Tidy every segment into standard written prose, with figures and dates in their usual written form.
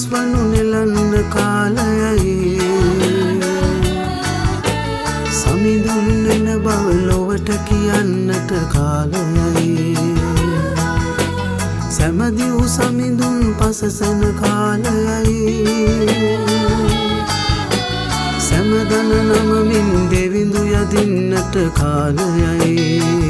වනු නෙලන්න කාලයයි සමිඳුන් එන බව ලොවට කියන්නට කාලයයි සැමදිව් සමිඳුන් පසසන කාලයයි සැමදන නමමින් දෙවිඳු යදින්නට කාලයයි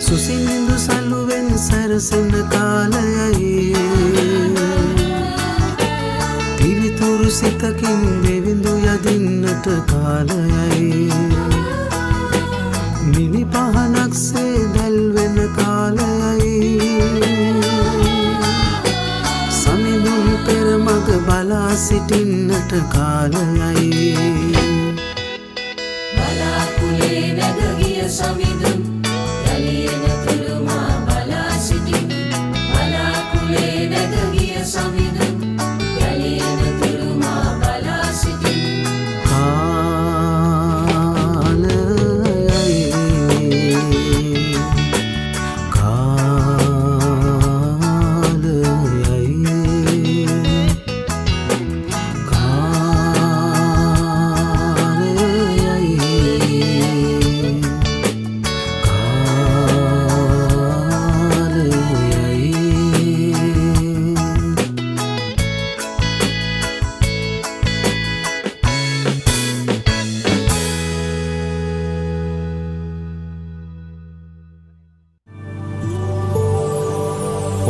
සුසිඳු සලුවෙන් සැරසෙන කාලයයි පිවිතුරු සිතකින් දෙවිඳු යදින්නට කාලයයි මිනි පහනක්සේ දැල්වෙන කාලයයි සමිඳුන් පෙරමග බලා සිටින්නට කාලයයි බලාකුලේ නැග ගිය සමිඳුන්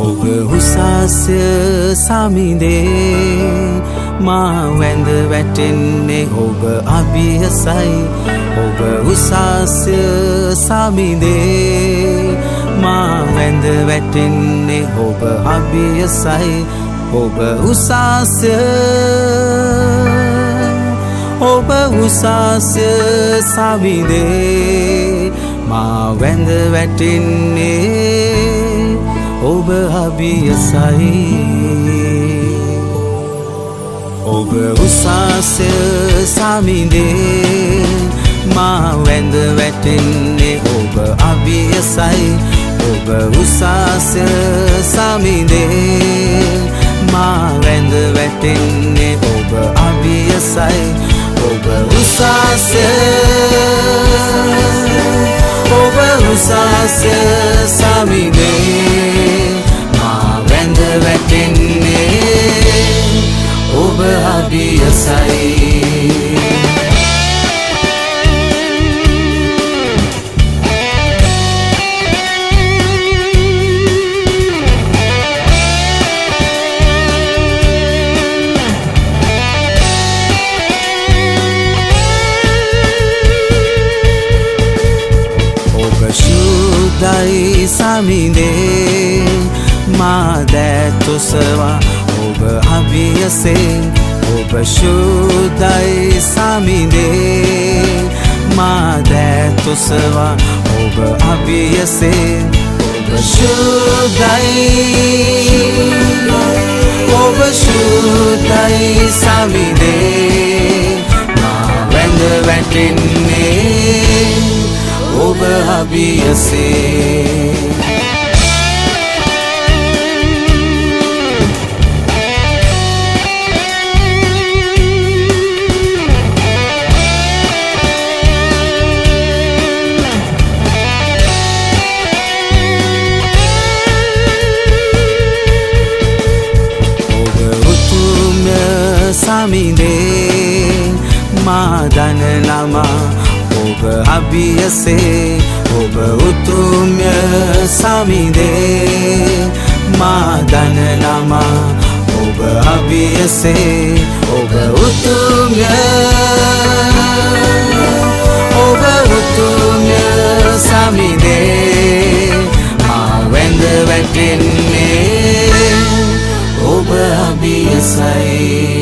ඔබ උසස්ය සමිඳේ මා වැඳ වැටෙන්නේ ඔබ අභියසයි ඔබ උසස්ය සමිඳේ මා වැඳ වැටෙන්නේ ඔබ අභියසයි ඔබ උසස්ය සමිඳේ මා වැඳ වැටෙන්නේ ඔබ අභියසයි ඔබ උසස්ය සමිඳේ මා වැඳ වැටෙන්නේ ඔබ අභියසයි ඔබ උසස්ය සමිඳේ මා වැඳ වැටෙන්නේ ඔබ අභියසයි ඔබ උසස්ය සමිඳේ මා වැඳ වැටෙන්නේ ඔබ අභියසයි ශුද්ධයි සමිඳේ මා දැතුසවා ඔබ අභියසේ ඔබ ශුද්ධයි සමිඳේ මා දැතුසවා ඔබ අභියසේ ඔබ ශුද්ධයි සමිඳේ මා වැඳ වැටෙන්නේ ඔබ අභියසේ ඔබ උතුම් සමිඳේ මා දන නමා ඔබ අභියසේ ඔබ උතුම් සමිඳේ මා දන නමා ඔබ අභියසේ ඔබ උතුම් සමිඳේ මා වැඳ වැටෙන්නේ ඔබ අභියසයි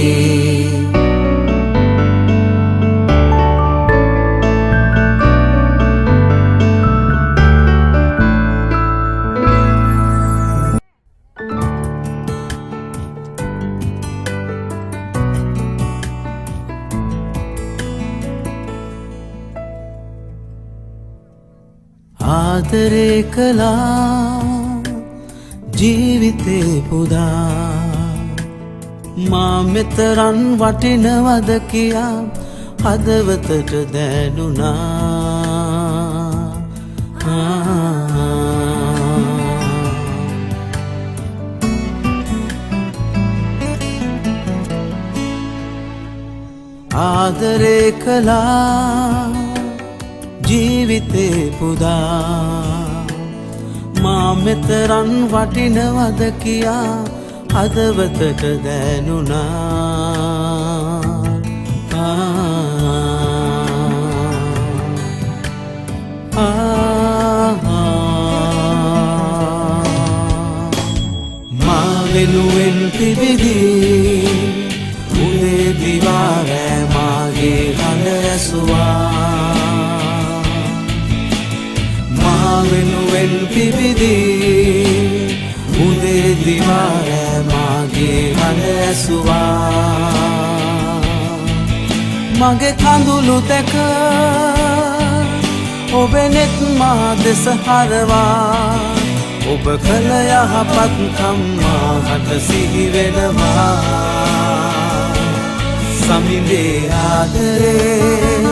ආදරේ කළා ජීවිතේ පුදා මා මෙතරම් වටිනවද කියා හදවතට දැනුණා ආදරේ කළා ජීවිතේ පුදා මා මෙතරම් වටිනවද කියා හදවතට දැනුණා මා වෙනුවෙන් පිබිදී උදේ දිවා රෑ මාගේ හඬ ඇසුවා මා වෙනුවෙන් පිබිදී උදේ දිවා රෑ මාගේ හඬ ඇසුවා මගේ කඳුළු දැක ඔබේ නෙත් මා දෙස හරවා ඔබ කළ යහපත්කම් මාහට සිහි වෙනවා සමිඳේ ආදරේ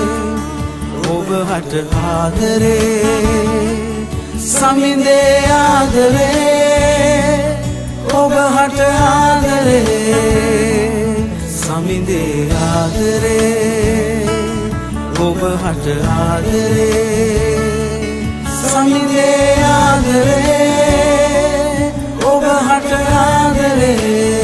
ඔබ හට ආදරේ සමිඳේ ආදරේ ඔබ හට ආදරේ සමිඳේ ආදරේ ඔබ හට ආදරේ සමිඳේ ආදරේ ඔබ හට ආදරේ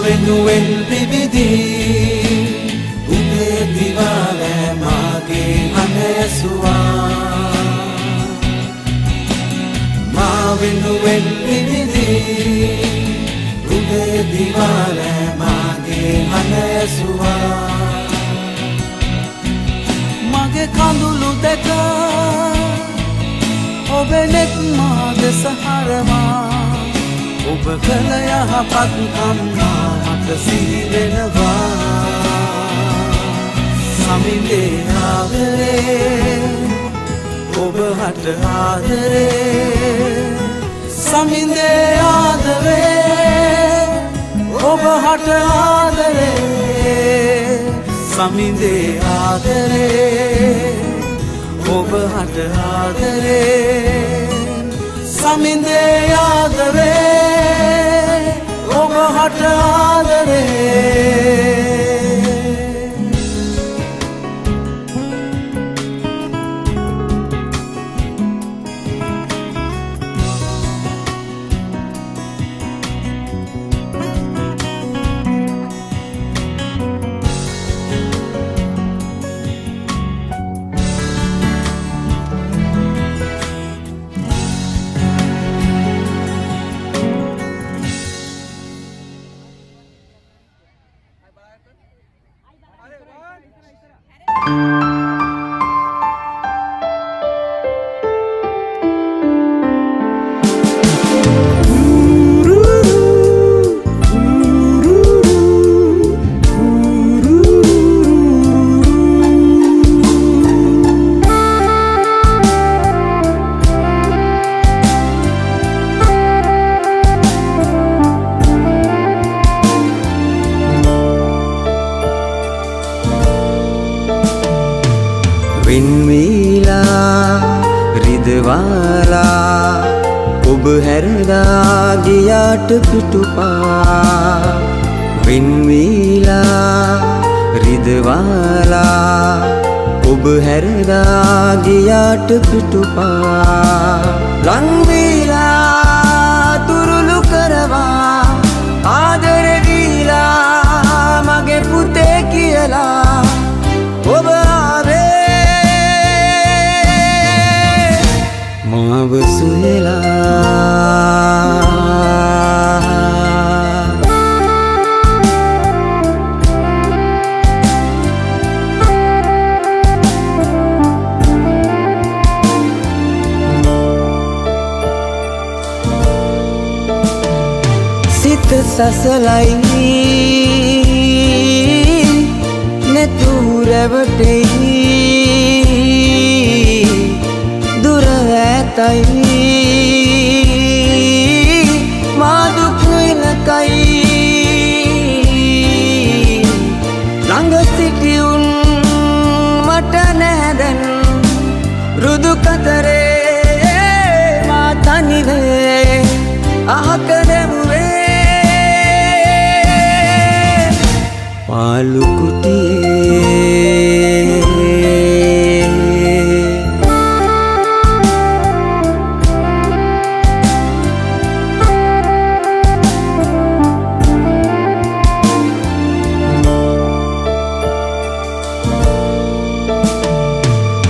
වෙනුවෙන් පිබිදී උදේ දිවා රෑ මාගේ හඬ ඇසුවා මා වෙනුවෙන් පිබිදී උදේ දිවා රෑ මාගේ හඬ ඇසුවා මගේ කඳුළු දැක ඔබේ නෙත් මා දෙස හරවා ඔබ කළ යහපත්කම් මාහට සිහි වෙනවා සමිඳේ ආදරේ ඔබ හට ආදරේ සමිඳේ ආදරේ ඔබ හට ආදරේ සමිඳේ ආදරේ ඔබ හට ආදරේ සමිඳේ ආදරේ ඔබ හට ආදරේ රිදවාලා ඔබ හැරලා ගියාට පිටුපා වෙන්වීලා රිදවාලා ඔබ හැරලා ගියාට පිටුපා ලංවීලා තුරුළු කරවා ආදර දීලා මගේ පුතේ කියලා ඔබ මාව සොයලා සසලයි නැතුරැවටෙයි දුර ඇතයි මාදුක් වෙනකයි ළඟ සිටියුන් මට නැදැන් රුදු කතරේ මා තනිවේ අහක දැමුවේ පාලු කුටියේ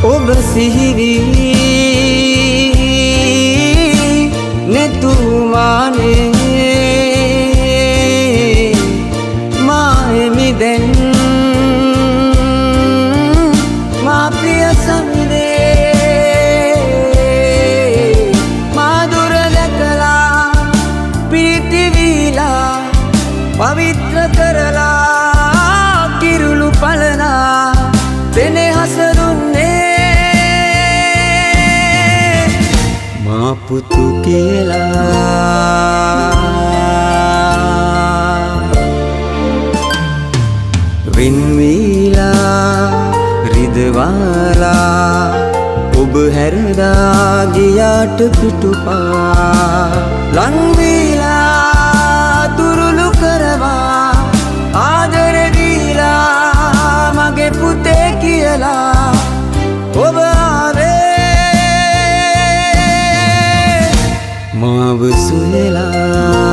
ඔබ සිහිවී නැතුමානේ මා එමි දැන් මා ප්‍රිය සමිදේ මා දුර දැකලා පිරිති වීලා පවිත්‍ර කරලා කිරුළු පලනා දෙනෙහස පුතු කියලා වින්වීලා රිදවාලා ඔබ හැරදා ගියාට පිටුපා ලංවීලා තුරුළු කරවා ආදර දීලා මගේ පුතේ කියලා ඔබ මාව සොයලා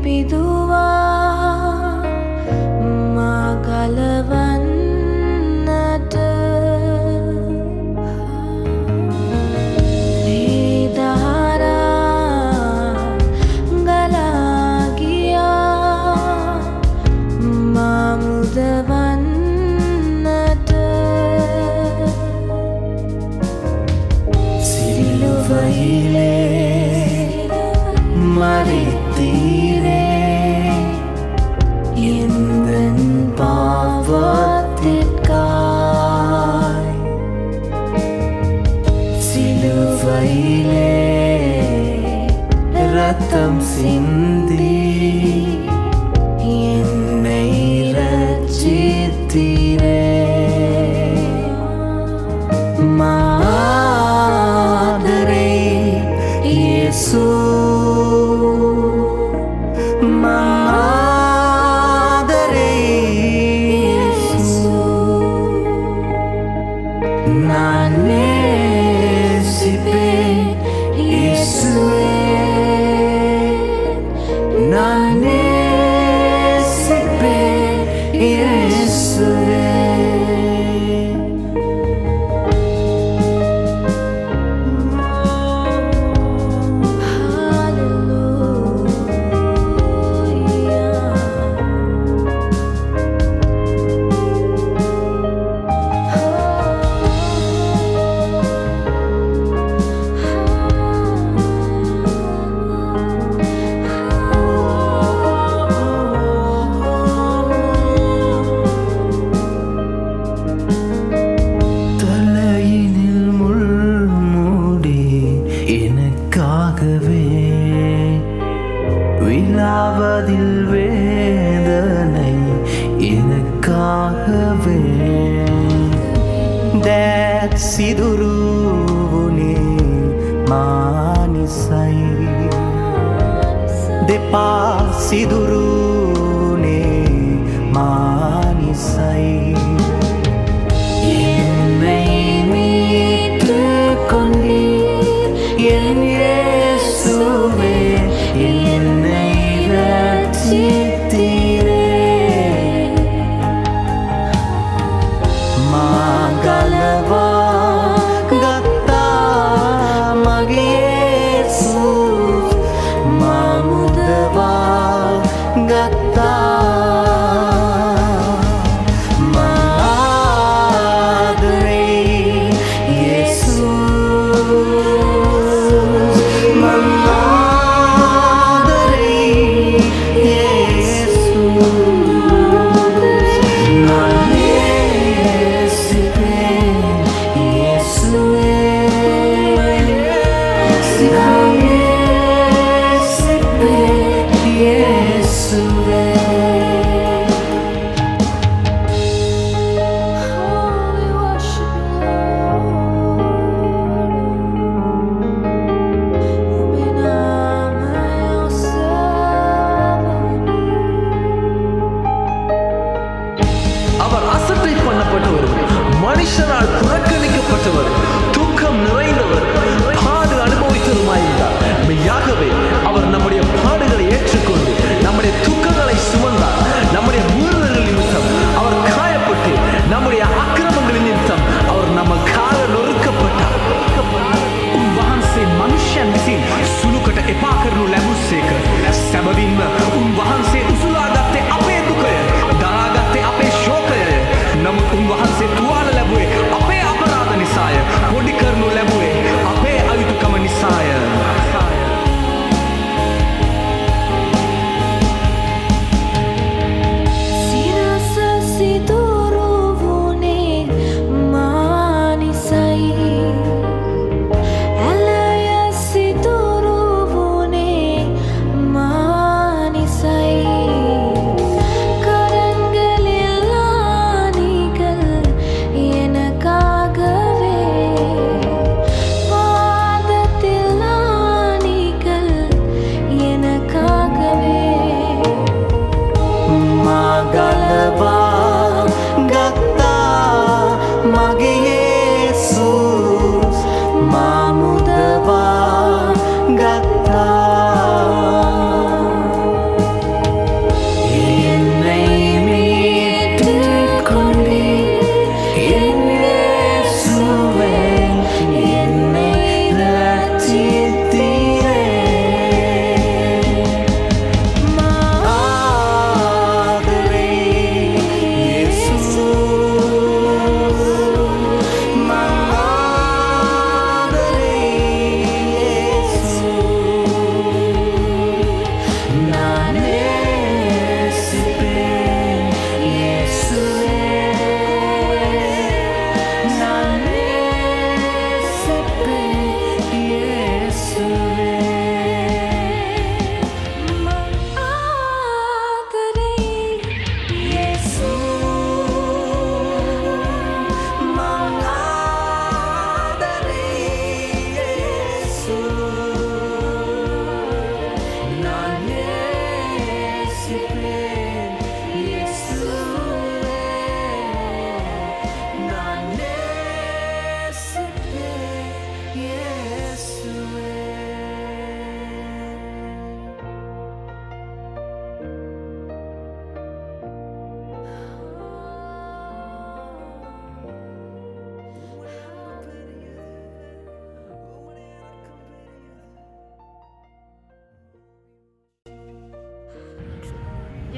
පිදුවා මා ගලවන්නට ලේදහරා ගලා ගියා මා මුදවන්නට සිළුවයිලේ மறைத்தீரே எந்தன் பாவத்திற்காய் சிலுவையிலே ரத்தம் சிந்தி என்னை ரட்சித்தீரே மாதரே இயேசு விழாவதில் வேதனை எனக்காகவே සිදුරුවනේ මානිසයි දෙපා සිදුරුවනේ මානිසයි என்னை மீட்டுக் கொண்டீர் என் இயேசுவே என்னை ரட்சித்தீரே மாகலவா கத்தா மகே இயேசுஸ் மாமுதவா கத்தா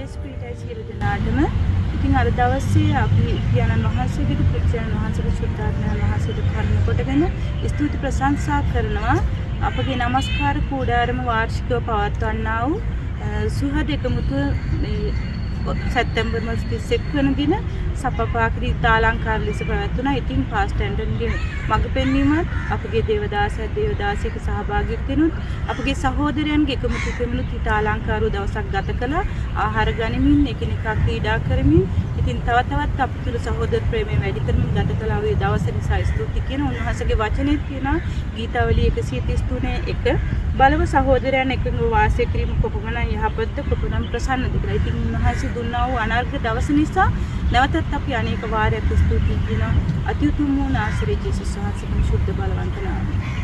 ජේසුස් ක්‍රීස්තුයි සියලු දෙනාටම ඉතින් අද දවසේ අපි පියාණන් වහන්සේගේ පුත්‍රයන් වහන්සේගේ ශුද්ධාත්මයන් වහන්සේට කරුණ කොටගෙන ස්තුති ප්‍රශංසා කරනවා අපගේ নমස්කාර කූඩාරම වාර්ෂිකව පවත්වන්නා වූ සුහද එකමුතුව සැප්තැම්බර් මාස 31 වන දින සපපාකරි තාලංකාර ලෙස පැවැත්වුණා. ඉතින් පාස්ටර් ඇන්ටන්ගේ මඟ පෙන්වීමත් අපගේ දේවදාසයක සහභාගීත්වයෙනුත් අපගේ සහෝදරයන්ගේ එකමුතුකෙමුත් තාලංකාරව දවසක් ගත කළා. ආහාර ගනිමින් එකිනෙකා ක්‍රීඩා කරමින් ඉතින් තවත් අපි තුළ සහෝදර ප්‍රේමය වැඩි කරමින් ගත කළා. ඒ දවස නිසා ස්තුති කියන උන්වහන්සේගේ වචනේ තියෙනවා ගීතාවලිය 133 එක බලව සහෝදරයන් එකඟව වාසය කිරීම කොපමණ යහපත්ද කොපමණ ප්‍රසන්නද කියලා. ඉතින් උන්වහන්සේ දුන්නා වූ අනර්ඝ දවස නිසා නැවතත් අපි අනේක වාරයක් ස්තුති කියනවා. අති උතුම් වූ නාසරේ ජේසුස් වහන්සේගේ ශුද්ධ බලවන්ත නාමයෙන්.